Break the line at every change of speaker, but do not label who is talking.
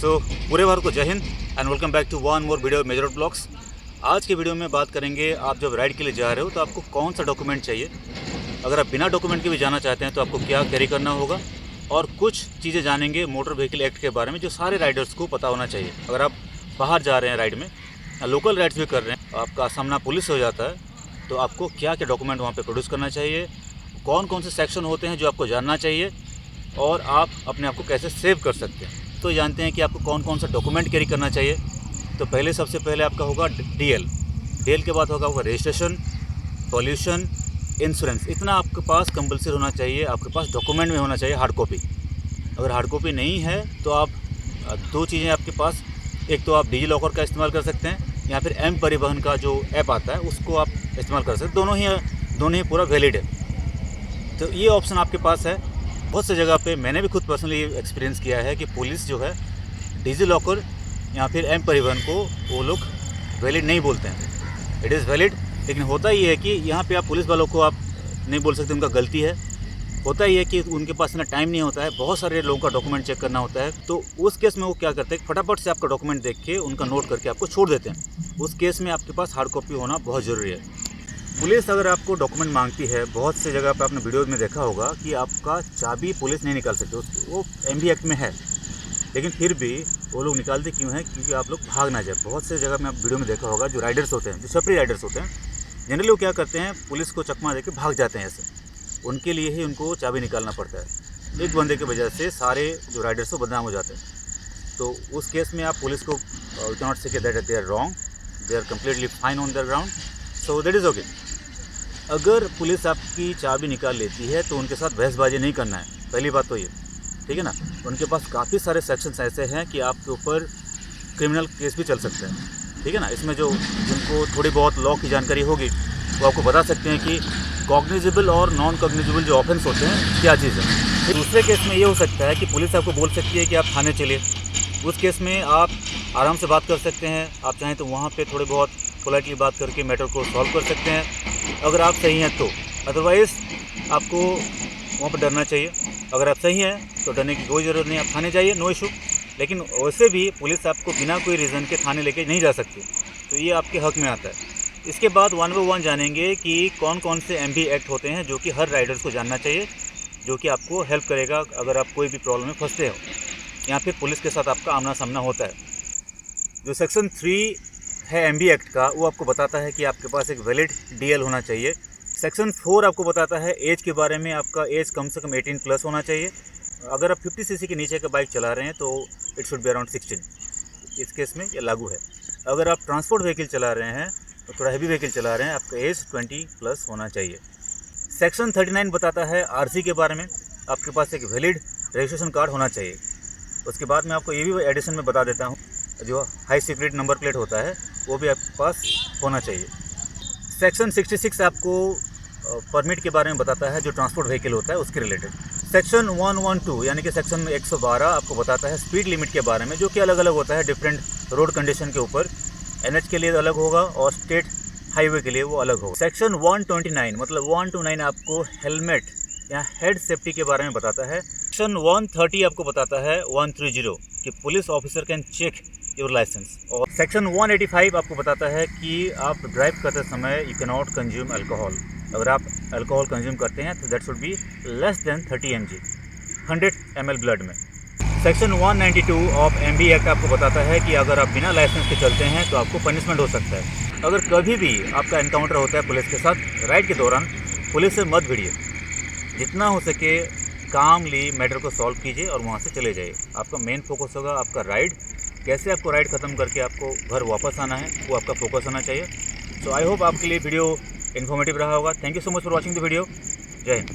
पूरे भारत को जय हिंद and welcome back to one more video Major Blogs. आज के वीडियो में बात करेंगे, आप जब राइड के लिए जा रहे हो तो आपको कौन सा डॉक्यूमेंट चाहिए। अगर आप बिना डॉक्यूमेंट के भी जाना चाहते हैं तो आपको क्या कैरी करना होगा, और कुछ चीज़ें जानेंगे मोटर व्हीकल एक्ट के बारे में जो सारे राइडर्स को पता होना चाहिए। अगर आप बाहर जा रहे हैं राइड में, लोकल राइड्स भी कर रहे हैं, आपका सामना पुलिस हो जाता है तो आपको क्या क्या डॉक्यूमेंट वहाँ पे प्रोड्यूस करना चाहिए, कौन कौन से सेक्शन होते हैं जो आपको जानना चाहिए, और आप अपने आप को कैसे सेव कर सकते हैं। तो जानते हैं कि आपको कौन कौन सा डॉक्यूमेंट कैरी करना चाहिए। तो सबसे पहले आपका होगा डीएल के बाद होगा आपका रजिस्ट्रेशन, पॉल्यूशन, इंश्योरेंस। इतना आपके पास कंपलसरी होना चाहिए, आपके पास डॉक्यूमेंट में होना चाहिए हार्ड कॉपी। अगर हार्ड कॉपी नहीं है तो आप दो चीज़ें आपके पास, एक तो आप डिजी लॉकर का इस्तेमाल कर सकते हैं या फिर एम परिवहन का जो ऐप आता है उसको आप इस्तेमाल कर सकते हैं। दोनों ही पूरा वैलिड है, तो ये ऑप्शन आपके पास है। बहुत सी जगह पे मैंने भी खुद पर्सनली एक्सपीरियंस किया है कि पुलिस जो है डिजी लॉकर या फिर एम परिवहन को वो लोग वैलिड नहीं बोलते हैं। इट इज़ वैलिड, लेकिन होता ही है कि यहाँ पे आप पुलिस वालों को आप नहीं बोल सकते, उनका गलती है। होता ही है कि उनके पास इतना टाइम नहीं होता है, बहुत सारे लोगों का डॉक्यूमेंट चेक करना होता है। तो उस केस में वो क्या करते हैं, फटाफट से आपका डॉक्यूमेंट देख के उनका नोट करके आपको छोड़ देते हैं। उस केस में आपके पास हार्ड कॉपी होना बहुत ज़रूरी है। पुलिस अगर आपको डॉक्यूमेंट मांगती है, बहुत से जगह पे आपने वीडियोज़ में देखा होगा कि आपका चाबी पुलिस नहीं निकाल सकते, वो एमवी एक्ट में है, लेकिन फिर भी वो लोग निकालते क्यों हैं? क्योंकि आप लोग भाग ना जाए। बहुत से जगह में आप वीडियो में देखा होगा, जो राइडर्स होते हैं, जो छपरी राइडर्स होते हैं, जनरली वो क्या करते हैं, पुलिस को चकमा देके भाग जाते हैं। ऐसे उनके लिए ही उनको चाबी निकालना पड़ता है। एक बंदे की वजह से सारे जो राइडर्स वो बदनाम हो जाते हैं। तो उस केस में आप पुलिस को you can not say that they are wrong, they are completely fine on their ground, so that is okay. अगर पुलिस आपकी चाबी निकाल लेती है तो उनके साथ बहसबाजी नहीं करना है, पहली बात तो ये, ठीक है ना। उनके पास काफ़ी सारे सेक्शंस ऐसे हैं कि आपके ऊपर क्रिमिनल केस भी चल सकते हैं, ठीक है ना। इसमें जिनको थोड़ी बहुत लॉ की जानकारी होगी वो आपको बता सकते हैं कि कॉग्निजेबल और नॉन कॉग्निजेबल जो ऑफेंस होते हैं क्या चीज़ है। फिर दूसरे केस में ये हो सकता है कि पुलिस आपको बोल सकती है कि आप थाने चलिए। उस केस में आप आराम से बात कर सकते हैं, आप चाहें तो वहाँ पे थोड़े बहुत पोलाइटली बात करके मैटर को सॉल्व कर सकते हैं, अगर आप सही हैं तो। अदरवाइज़ आपको वहाँ पर डरना चाहिए। अगर आप सही हैं तो डरने की कोई ज़रूरत नहीं, आप थाने जाइए, नो इशू। लेकिन वैसे भी पुलिस आपको बिना कोई रीज़न के थाने लेके नहीं जा सकती, तो ये आपके हक़ में आता है। इसके बाद 1 बाय 1 जानेंगे कि कौन कौन से एमवी एक्ट होते हैं जो कि हर राइडर्स को जानना चाहिए, जो कि आपको हेल्प करेगा अगर आप कोई भी प्रॉब्लम में फंसते हो या फिर पुलिस के साथ आपका आमना सामना होता है। जो सेक्शन 3 है एमवी एक्ट का, वो आपको बताता है कि आपके पास एक वैलिड डीएल होना चाहिए। सेक्शन 4 आपको बताता है एज के बारे में, आपका एज कम से कम 18 प्लस होना चाहिए। अगर आप 50 सीसी के नीचे का बाइक चला रहे हैं तो इट शुड बी अराउंड 16, इस केस में ये लागू है। अगर आप ट्रांसपोर्ट व्हीकल चला रहे हैं, तो थोड़ा हैवी व्हीकल चला रहे हैं, आपका एज 20 प्लस होना चाहिए। सेक्शन 39 बताता है आरसी के बारे में, आपके पास एक वैलिड रजिस्ट्रेशन कार्ड होना चाहिए। उसके बाद मैं आपको ये भी एडिशन में बता देता हूँ, जो हाई सीक्रेट नंबर प्लेट होता है वो भी आपके पास होना चाहिए। सेक्शन 66 आपको परमिट के बारे में बताता है, जो ट्रांसपोर्ट व्हीकल होता है उसके रिलेटेड। सेक्शन 112 यानी कि सेक्शन 112 आपको बताता है स्पीड लिमिट के बारे में, जो कि अलग अलग होता है डिफरेंट रोड कंडीशन के ऊपर। एनएच के लिए अलग होगा और स्टेट हाईवे के लिए वो अलग होगा। सेक्शन 129 मतलब 1 to 9 आपको हेलमेट या हेड सेफ्टी के बारे में बताता है। सेक्शन 130 आपको बताता है 130 कि police officer can check your license. और सेक्शन 185 आपको बताता है कि आप ड्राइव करते समय you can not consume alcohol. अगर आप अल्कोहल कंज्यूम करते हैं तो that should be less than 30 mg 100 ml blood में। सेक्शन 192 ऑफ एमवी एक्ट आपको बताता है कि अगर आप बिना लाइसेंस के चलते हैं तो आपको पनिशमेंट हो सकता है। अगर कभी भी आपका एनकाउंटर होता है पुलिस के साथ राइड के दौरान, पुलिस से मत भिड़िए, जितना हो सके कामली मैटर को सॉल्व कीजिए और वहाँ से चले जाइए। आपका मेन फोकस होगा आपका राइड, कैसे आपको राइड ख़त्म करके आपको घर वापस आना है, वो आपका फोकस होना चाहिए। सो आई होप आपके लिए वीडियो इन्फॉर्मेटिव रहा होगा। Thank you so much for watching the video. जय हिंद।